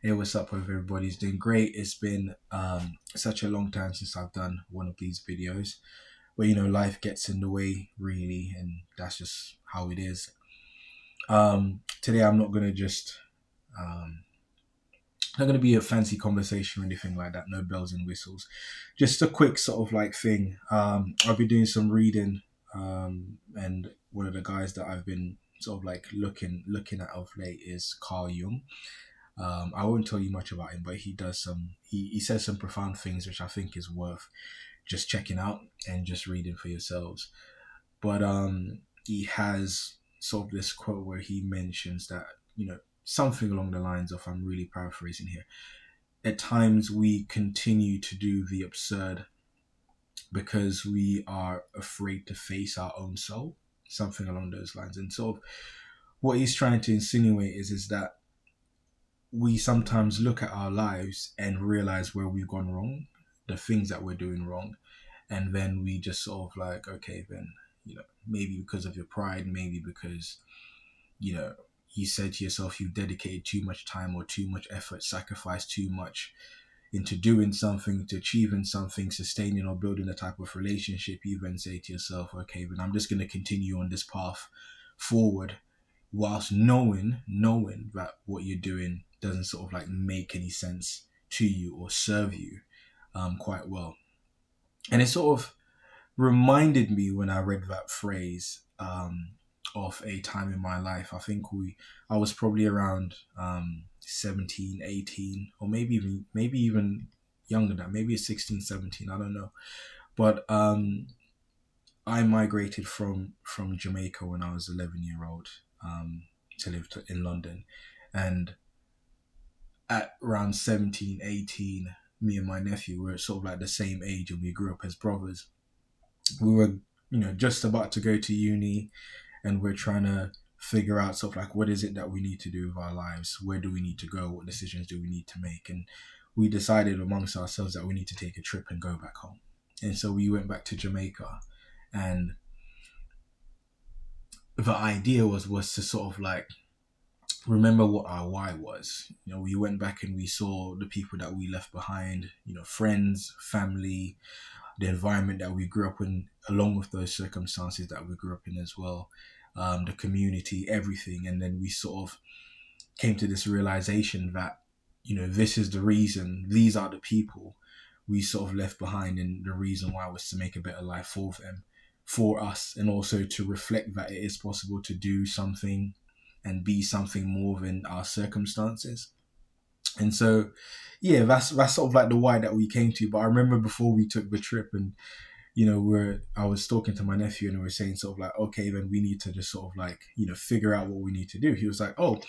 Hey, what's up? Hope everybody's doing great. It's been such a long time since I've done one of these videos, but life gets in the way, really, and that's just how it is. Today, I'm not gonna just not gonna be a fancy conversation or anything like that. No bells and whistles. Just a quick sort of like thing. I've been doing some reading, and one of the guys that I've been sort of like looking at of late is Carl Jung. I won't tell you much about him, but he says some profound things which I think is worth just checking out and just reading for yourselves. But he has sort of this quote where he mentions that, something along the lines of, I'm really paraphrasing here, at times we continue to do the absurd because we are afraid to face our own soul, something along those lines. And sort of what he's trying to insinuate is that we sometimes look at our lives and realize where we've gone wrong, the things that we're doing wrong, and then we just sort of like, okay, then, maybe because of your pride, maybe because, you know, you said to yourself you dedicated too much time or too much effort, sacrificed too much into doing something, to achieving something, sustaining or building a type of relationship, you then say to yourself, okay, then I'm just going to continue on this path forward, whilst knowing that what you're doing doesn't sort of like make any sense to you or serve you quite well. And it sort of reminded me when I read that phrase of a time in my life. I was probably around 17, 18, or maybe even younger than that, maybe 16, 17, I don't know. But I migrated from Jamaica when I was 11-year old to live in London. And at around 17, 18, me and my nephew were sort of like the same age, and we grew up as brothers. We were, just about to go to uni, and we're trying to figure out sort of like, what is it that we need to do with our lives? Where do we need to go? What decisions do we need to make? And we decided amongst ourselves that we need to take a trip and go back home. And so we went back to Jamaica, and the idea was to sort of like remember what our why was. We went back and we saw the people that we left behind, friends, family, the environment that we grew up in, along with those circumstances that we grew up in as well, the community, everything. And then we sort of came to this realization that, this is the reason, these are the people we sort of left behind, and the reason why was to make a better life for them, for us, and also to reflect that it is possible to do something and be something more than our circumstances. And so, yeah, that's sort of like the why that we came to. But I remember before we took the trip, and I was talking to my nephew, and we were saying sort of like, okay, then we need to just sort of like, figure out what we need to do. He was like, oh,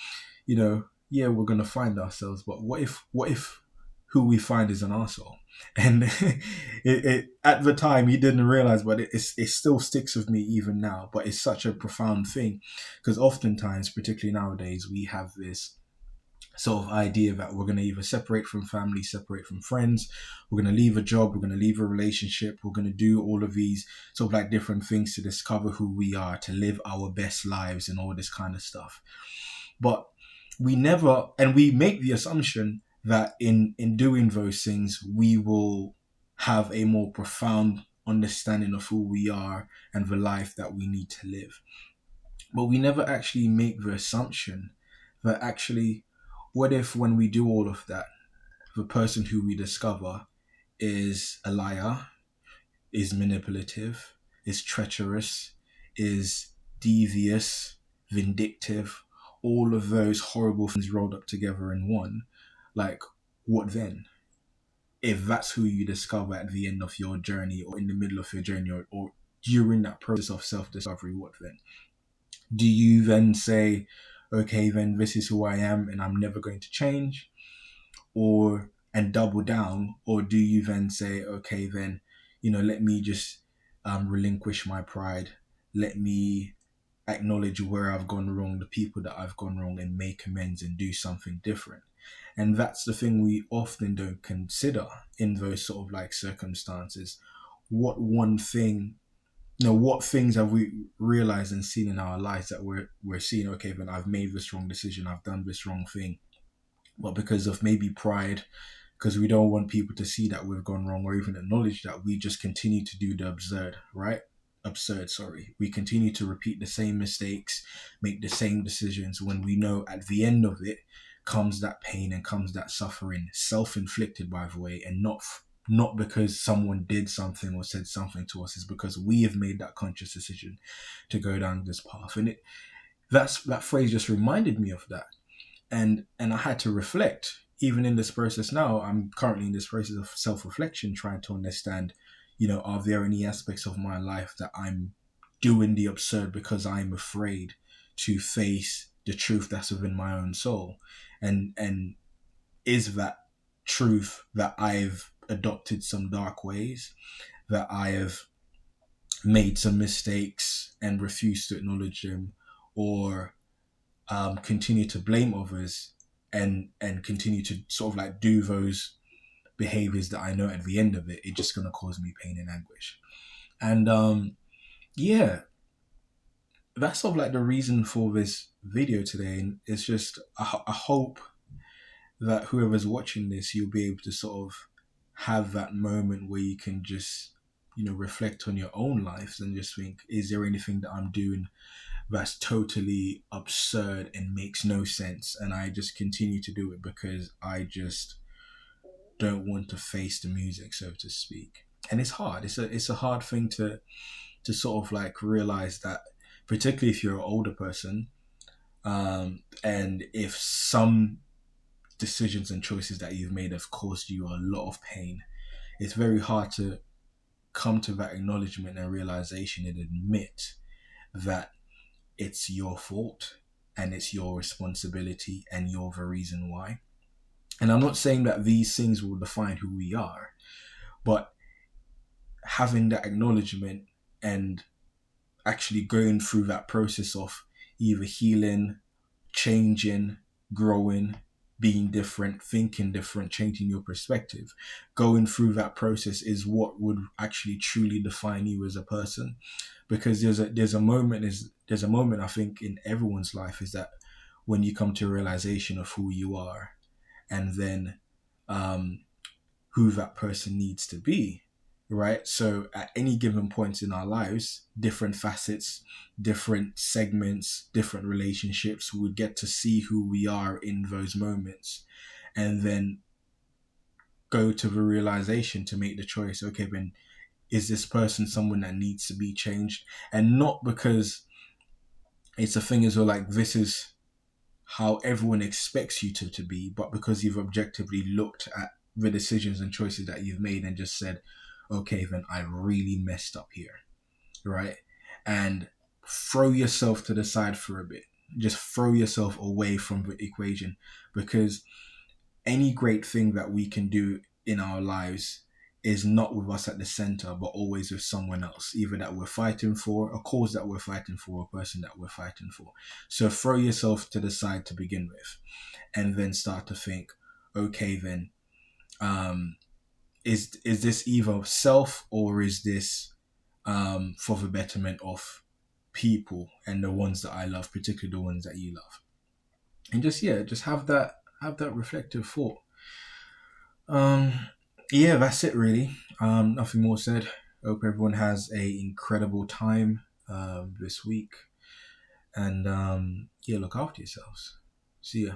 yeah, we're gonna find ourselves, but what if who we find is an arsehole? And at the time he didn't realize, but it still sticks with me even now. But it's such a profound thing, because oftentimes, particularly nowadays, we have this sort of idea that we're going to either separate from family, separate from friends, we're going to leave a job, we're going to leave a relationship, we're going to do all of these sort of like different things to discover who we are, to live our best lives and all this kind of stuff. But we never, and we make the assumption that in doing those things, we will have a more profound understanding of who we are and the life that we need to live. But we never actually make the assumption that actually, what if when we do all of that, the person who we discover is a liar, is manipulative, is treacherous, is devious, vindictive, all of those horrible things rolled up together in one? Like, what then? If that's who you discover at the end of your journey, or in the middle of your journey, or during that process of self-discovery, what then? Do you then say, okay, then this is who I am and I'm never going to change, or and double down? Or do you then say, okay, then, let me just relinquish my pride, let me acknowledge where I've gone wrong, the people that I've gone wrong, and make amends and do something different? And that's the thing we often don't consider in those sort of like circumstances. What one thing, what things have we realized and seen in our lives that we're seeing, okay, then I've made this wrong decision, I've done this wrong thing, but because of maybe pride, because we don't want people to see that we've gone wrong or even acknowledge that, we just continue to do the absurd, right? Absurd, sorry. We continue to repeat the same mistakes, make the same decisions when we know at the end of it comes that pain and comes that suffering, self-inflicted, by the way, and not because someone did something or said something to us. It's because we have made that conscious decision to go down this path. And that phrase just reminded me of that. And I had to reflect. Even in this process now, I'm currently in this process of self-reflection, trying to understand, are there any aspects of my life that I'm doing the absurd because I'm afraid to face the truth that's within my own soul? And is that truth that I've adopted some dark ways, that I have made some mistakes and refused to acknowledge them, or continue to blame others and continue to sort of like do those behaviors that I know at the end of it, it's just going to cause me pain and anguish. And yeah, that's sort of like the reason for this video today. And it's just, I hope that whoever's watching this, you'll be able to sort of have that moment where you can just, reflect on your own lives and just think, is there anything that I'm doing that's totally absurd and makes no sense, and I just continue to do it because I just don't want to face the music, so to speak. And it's hard. It's a hard thing to sort of like realize that, particularly if you're an older person, and if some decisions and choices that you've made have caused you a lot of pain, it's very hard to come to that acknowledgement and realization and admit that it's your fault and it's your responsibility and you're the reason why. And I'm not saying that these things will define who we are, but having that acknowledgement and actually going through that process of either healing, changing, growing, being different, thinking different, changing your perspective, going through that process is what would actually truly define you as a person. Because there's a moment I think in everyone's life, is that when you come to a realization of who you are, and then who that person needs to be, right? So at any given point in our lives, different facets, different segments, different relationships, we would get to see who we are in those moments, and then go to the realization to make the choice. Okay, then is this person someone that needs to be changed? And not because it's a thing as well, like this is how everyone expects you to be, but because you've objectively looked at the decisions and choices that you've made and just said, okay, then I really messed up here, right? And throw yourself to the side for a bit. Just throw yourself away from the equation, because any great thing that we can do in our lives is not with us at the center, but always with someone else, either that we're fighting for, a cause that we're fighting for, a person that we're fighting for. So throw yourself to the side to begin with, and then start to think, okay, then is this either self, or is this for the betterment of people and the ones that I love, particularly the ones that you love? And just have that reflective thought. Yeah, that's it really. Nothing more said. Hope everyone has a incredible time this week, and yeah, look after yourselves. See ya.